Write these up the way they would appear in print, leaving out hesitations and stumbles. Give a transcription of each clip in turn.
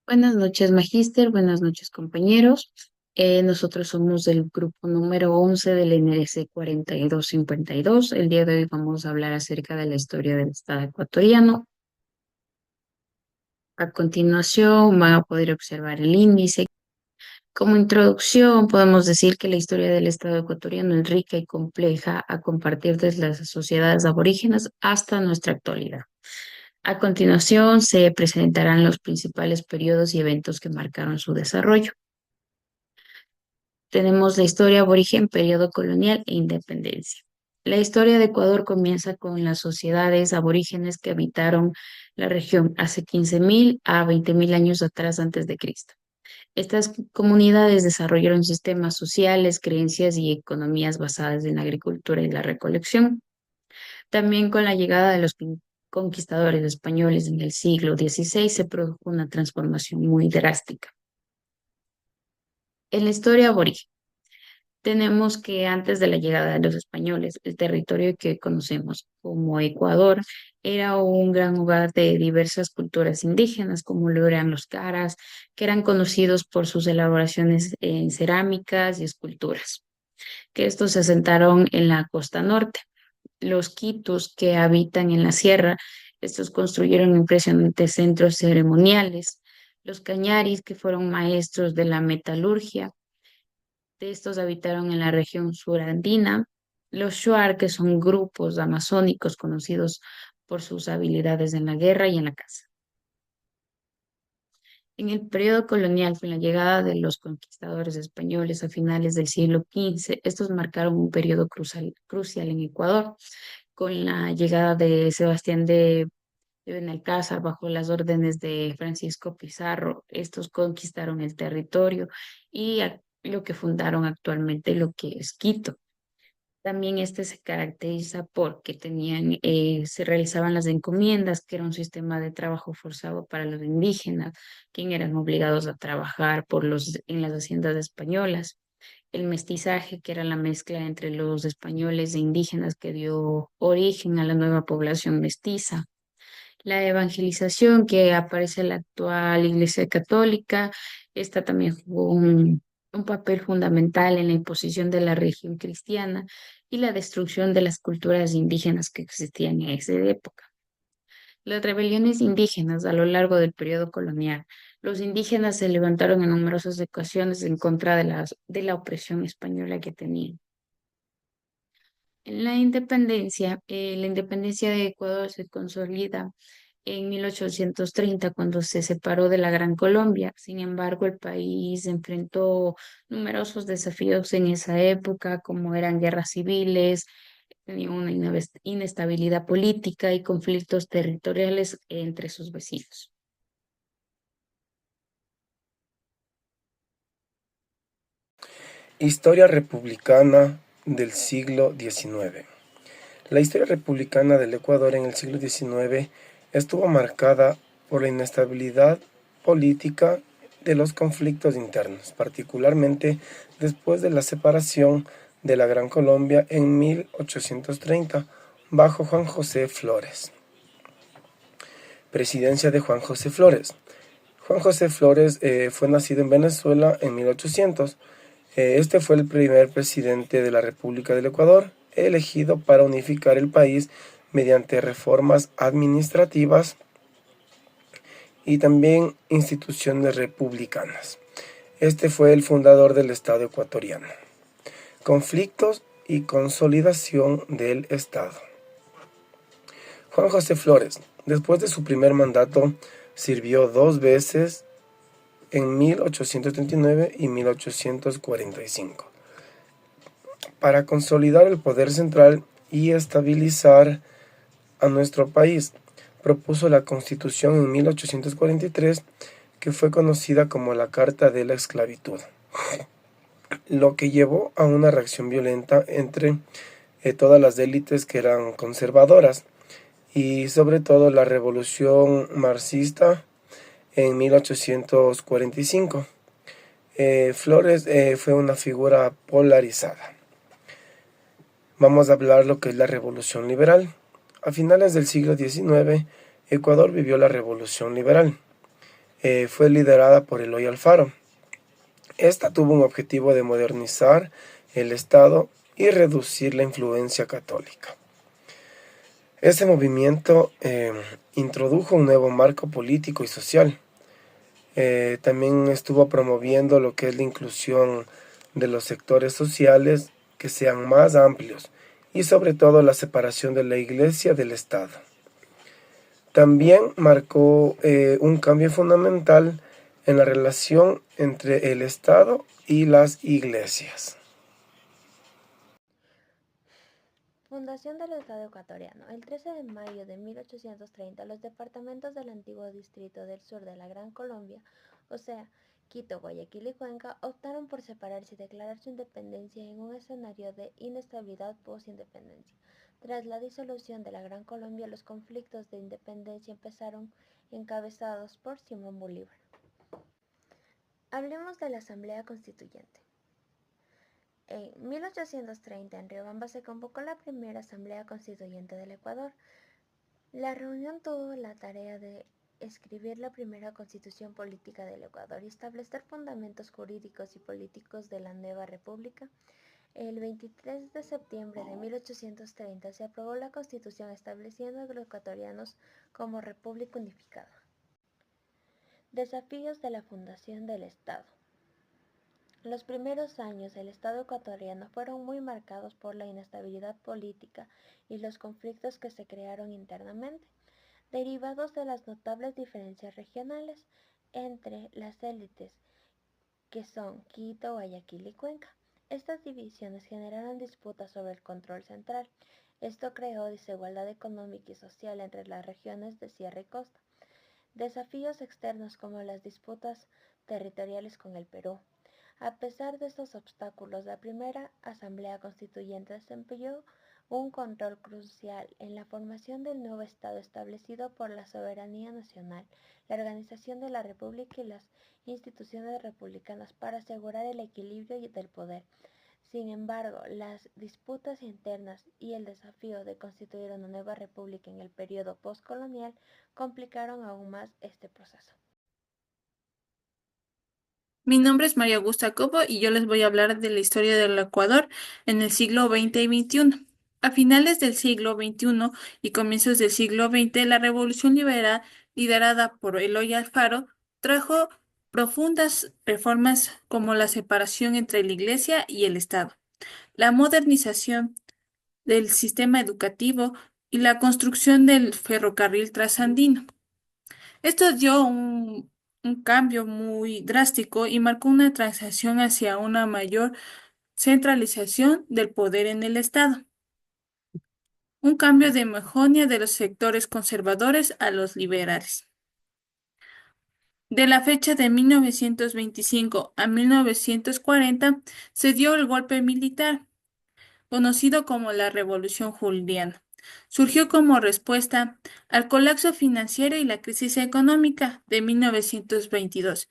Buenas noches, Magíster. Buenas noches, compañeros. Nosotros somos del grupo número 11 del NRC 4252. El día de hoy vamos a hablar acerca de la historia del Estado ecuatoriano. A continuación van a poder observar el índice. Como introducción, podemos decir que la historia del Estado ecuatoriano es rica y compleja a compartir desde las sociedades aborígenes hasta nuestra actualidad. A continuación, se presentarán los principales periodos y eventos que marcaron su desarrollo. Tenemos la historia aborigen, periodo colonial e independencia. La historia de Ecuador comienza con las sociedades aborígenes que habitaron la región hace 15.000 a 20.000 años atrás antes de Cristo. Estas comunidades desarrollaron sistemas sociales, creencias y economías basadas en la agricultura y la recolección. También con la llegada de los conquistadores españoles en el siglo XVI se produjo una transformación muy drástica. En la historia aborigen, tenemos que antes de la llegada de los españoles, el territorio que conocemos como Ecuador era un gran hogar de diversas culturas indígenas, como lo eran los caras, que eran conocidos por sus elaboraciones en cerámicas y esculturas, que estos se asentaron en la costa norte. Los quitus, que habitan en la sierra, estos construyeron impresionantes centros ceremoniales. Los cañaris, que fueron maestros de la metalurgia, de estos habitaron en la región surandina. Los Shuar, que son grupos amazónicos conocidos por sus habilidades en la guerra y en la caza. En el periodo colonial, con la llegada de los conquistadores españoles a finales del siglo XV, estos marcaron un periodo crucial en Ecuador, con la llegada de Sebastián de Benalcázar bajo las órdenes de Francisco Pizarro. Estos conquistaron el territorio y lo que fundaron actualmente lo que es Quito. También este se caracteriza porque se realizaban las encomiendas, que era un sistema de trabajo forzado para los indígenas, quienes eran obligados a trabajar en las haciendas españolas. El mestizaje, que era la mezcla entre los españoles e indígenas que dio origen a la nueva población mestiza. La evangelización, que aparece en la actual Iglesia Católica, esta también jugó un papel fundamental en la imposición de la religión cristiana y la destrucción de las culturas indígenas que existían en esa época. Las rebeliones indígenas a lo largo del periodo colonial. Los indígenas se levantaron en numerosas ocasiones en contra de la opresión española que tenían. En la independencia de Ecuador se consolida en 1830, cuando se separó de la Gran Colombia. Sin embargo, el país enfrentó numerosos desafíos en esa época, como eran guerras civiles, tenía una inestabilidad política y conflictos territoriales entre sus vecinos. Historia republicana del siglo XIX. La historia republicana del Ecuador en el siglo XIX estuvo marcada por la inestabilidad política de los conflictos internos, particularmente después de la separación de la Gran Colombia en 1830 bajo Juan José Flores. Presidencia de Juan José Flores. Juan José Flores fue nacido en Venezuela en 1800. Este fue el primer presidente de la República del Ecuador, elegido para unificar el país mediante reformas administrativas y también instituciones republicanas. Este fue el fundador del Estado ecuatoriano. Conflictos y consolidación del Estado. Juan José Flores, después de su primer mandato, sirvió dos veces en 1839 y 1845 para consolidar el poder central y estabilizar a nuestro país. Propuso la Constitución en 1843, que fue conocida como la Carta de la Esclavitud, lo que llevó a una reacción violenta entre todas las élites que eran conservadoras, y sobre todo la Revolución Marxista en 1845. Flores fue una figura polarizada. Vamos a hablar lo que es la Revolución Liberal. A finales del siglo XIX, Ecuador vivió la Revolución Liberal. fue liderada por Eloy Alfaro. Esta tuvo un objetivo de modernizar el Estado y reducir la influencia católica. Este movimiento introdujo un nuevo marco político y social. También estuvo promoviendo lo que es la inclusión de los sectores sociales que sean más amplios y sobre todo la separación de la Iglesia del Estado. También marcó un cambio fundamental en la relación entre el Estado y las iglesias. Fundación del Estado ecuatoriano. El 13 de mayo de 1830, los departamentos del antiguo Distrito del Sur de la Gran Colombia, o sea, Quito, Guayaquil y Cuenca, optaron por separarse y declarar su independencia en un escenario de inestabilidad post-independencia. Tras la disolución de la Gran Colombia, los conflictos de independencia empezaron encabezados por Simón Bolívar. Hablemos de la Asamblea Constituyente. En 1830, en Riobamba, se convocó la primera Asamblea Constituyente del Ecuador. La reunión tuvo la tarea de escribir la primera constitución política del Ecuador y establecer fundamentos jurídicos y políticos de la nueva república. El 23 de septiembre de 1830 se aprobó la Constitución estableciendo a los ecuatorianos como república unificada. Desafíos de la fundación del Estado. Los primeros años del Estado ecuatoriano fueron muy marcados por la inestabilidad política y los conflictos que se crearon internamente, derivados de las notables diferencias regionales entre las élites, que son Quito, Guayaquil y Cuenca. Estas divisiones generaron disputas sobre el control central. Esto creó desigualdad económica y social entre las regiones de sierra y costa. Desafíos externos como las disputas territoriales con el Perú. A pesar de estos obstáculos, la primera Asamblea Constituyente desempeñó un control crucial en la formación del nuevo Estado establecido por la soberanía nacional, la organización de la República y las instituciones republicanas para asegurar el equilibrio del poder. Sin embargo, las disputas internas y el desafío de constituir una nueva república en el periodo postcolonial complicaron aún más este proceso. Mi nombre es María Augusta Cobo y yo les voy a hablar de la historia del Ecuador en el siglo XX y XXI. A finales del siglo XXI y comienzos del siglo XX, la Revolución Liberal, liderada por Eloy Alfaro, trajo profundas reformas como la separación entre la Iglesia y el Estado, la modernización del sistema educativo y la construcción del ferrocarril trasandino. Esto dio un cambio muy drástico y marcó una transición hacia una mayor centralización del poder en el Estado. Un cambio de hegemonía de los sectores conservadores a los liberales. De la fecha de 1925 a 1940 se dio el golpe militar, conocido como la Revolución Juliana. Surgió como respuesta al colapso financiero y la crisis económica de 1922.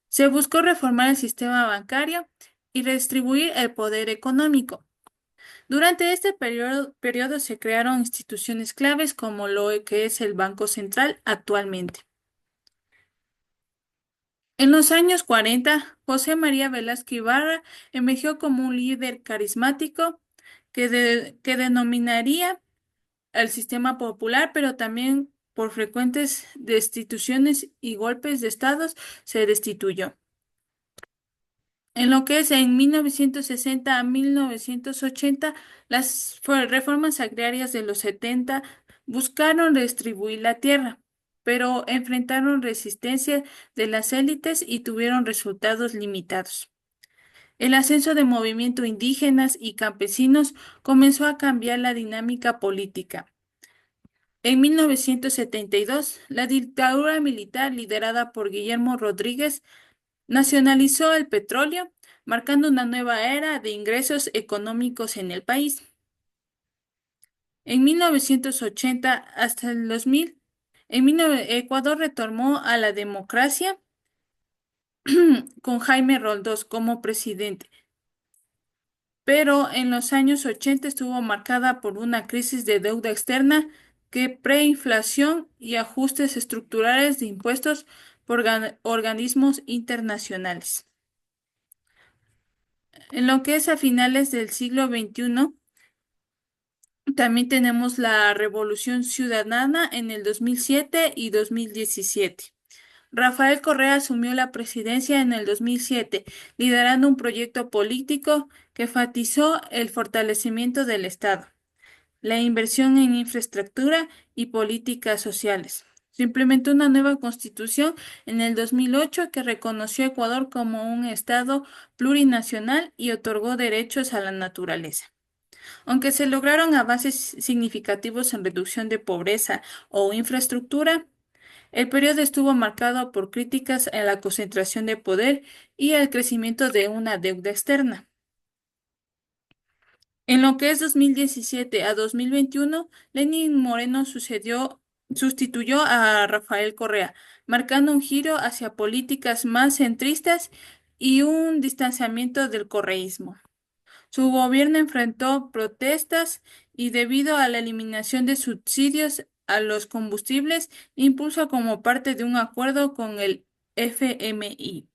Se buscó reformar el sistema bancario y redistribuir el poder económico. Durante este periodo se crearon instituciones claves como lo que es el Banco Central actualmente. En los años 40, José María Velázquez Ibarra emergió como un líder carismático que denominaría al sistema popular, pero también por frecuentes destituciones y golpes de estados se destituyó. En lo que es en 1960 a 1980, las reformas agrarias de los 70 buscaron redistribuir la tierra, pero enfrentaron resistencia de las élites y tuvieron resultados limitados. El ascenso de movimientos indígenas y campesinos comenzó a cambiar la dinámica política. En 1972, la dictadura militar liderada por Guillermo Rodríguez nacionalizó el petróleo, marcando una nueva era de ingresos económicos en el país. En 1980 hasta el 2000, Ecuador retornó a la democracia con Jaime Roldós como presidente, pero en los años 80 estuvo marcada por una crisis de deuda externa que preinflación y ajustes estructurales de impuestos por organismos internacionales. En lo que es a finales del siglo XXI, también tenemos la Revolución Ciudadana en el 2007 y 2017. Rafael Correa asumió la presidencia en el 2007, liderando un proyecto político que enfatizó el fortalecimiento del Estado, la inversión en infraestructura y políticas sociales. Se implementó una nueva constitución en el 2008 que reconoció a Ecuador como un Estado plurinacional y otorgó derechos a la naturaleza. Aunque se lograron avances significativos en reducción de pobreza o infraestructura, el periodo estuvo marcado por críticas a la concentración de poder y al crecimiento de una deuda externa. En lo que es 2017 a 2021, Lenín Moreno sustituyó a Rafael Correa, marcando un giro hacia políticas más centristas y un distanciamiento del correísmo. Su gobierno enfrentó protestas y debido a la eliminación de subsidios a los combustibles, impulsó como parte de un acuerdo con el FMI.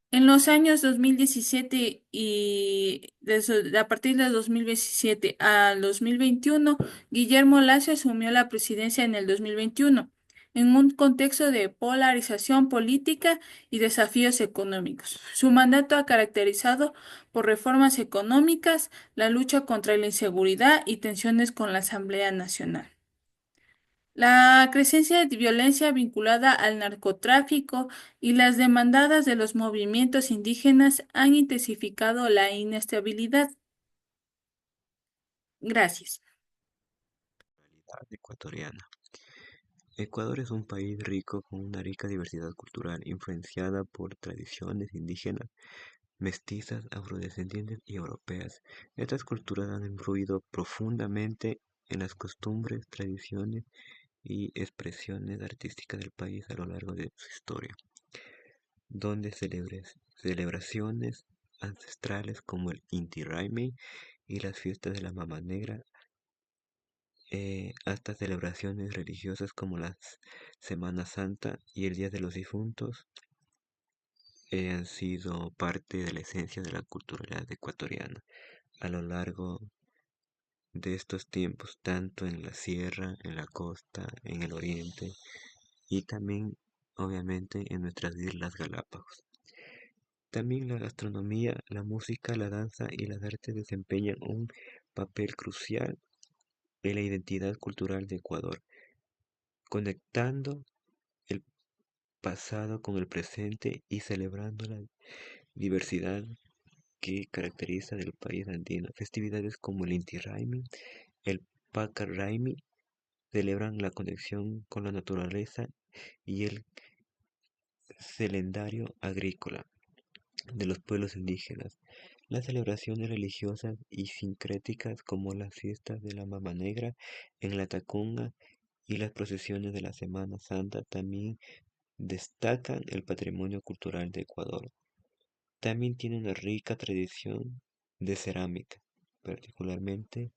En los años 2017 a partir de 2017 a 2021, Guillermo Lasso asumió la presidencia en el 2021, en un contexto de polarización política y desafíos económicos. Su mandato ha caracterizado por reformas económicas, la lucha contra la inseguridad y tensiones con la Asamblea Nacional. La creciente de violencia vinculada al narcotráfico y las demandadas de los movimientos indígenas han intensificado la inestabilidad. Gracias. Realidad ecuatoriana. Ecuador es un país rico con una rica diversidad cultural, influenciada por tradiciones indígenas, mestizas, afrodescendientes y europeas. Estas culturas han influido profundamente en las costumbres, tradiciones y expresiones artísticas del país a lo largo de su historia, donde celebraciones ancestrales como el Inti Raymi y las fiestas de la Mama Negra, hasta celebraciones religiosas como la Semana Santa y el Día de los Difuntos, han sido parte de la esencia de la culturalidad ecuatoriana a lo largo de estos tiempos, tanto en la sierra, en la costa, en el oriente y también, obviamente, en nuestras islas Galápagos. También la gastronomía, la música, la danza y las artes desempeñan un papel crucial en la identidad cultural de Ecuador, conectando el pasado con el presente y celebrando la diversidad que caracteriza del país andino. Festividades como el Inti Raymi, el Paca Raymi celebran la conexión con la naturaleza y el calendario agrícola de los pueblos indígenas. Las celebraciones religiosas y sincréticas como las fiestas de la Mama Negra en la Tacunga y las procesiones de la Semana Santa también destacan el patrimonio cultural de Ecuador. También tiene una rica tradición de cerámica, particularmente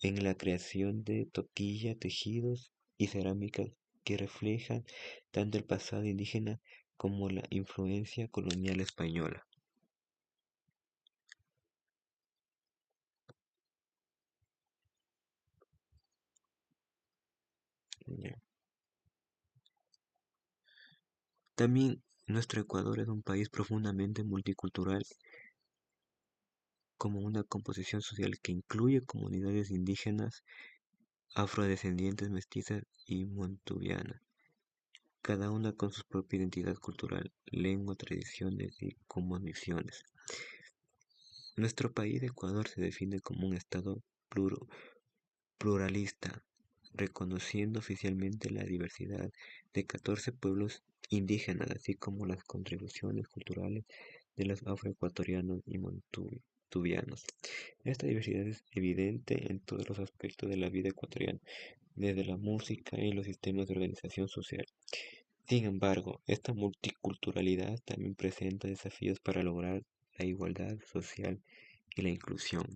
en la creación de toquilla, tejidos y cerámicas que reflejan tanto el pasado indígena como la influencia colonial española. Ya. También nuestro Ecuador es un país profundamente multicultural, como una composición social que incluye comunidades indígenas, afrodescendientes, mestizas y montuvianas, cada una con su propia identidad cultural, lengua, tradiciones y cosmovisiones. Nuestro país, Ecuador, se define como un estado pluralista, reconociendo oficialmente la diversidad de 14 pueblos indígenas, así como las contribuciones culturales de los afroecuatorianos y montuvianos. Esta diversidad es evidente en todos los aspectos de la vida ecuatoriana, desde la música y los sistemas de organización social. Sin embargo, esta multiculturalidad también presenta desafíos para lograr la igualdad social y la inclusión.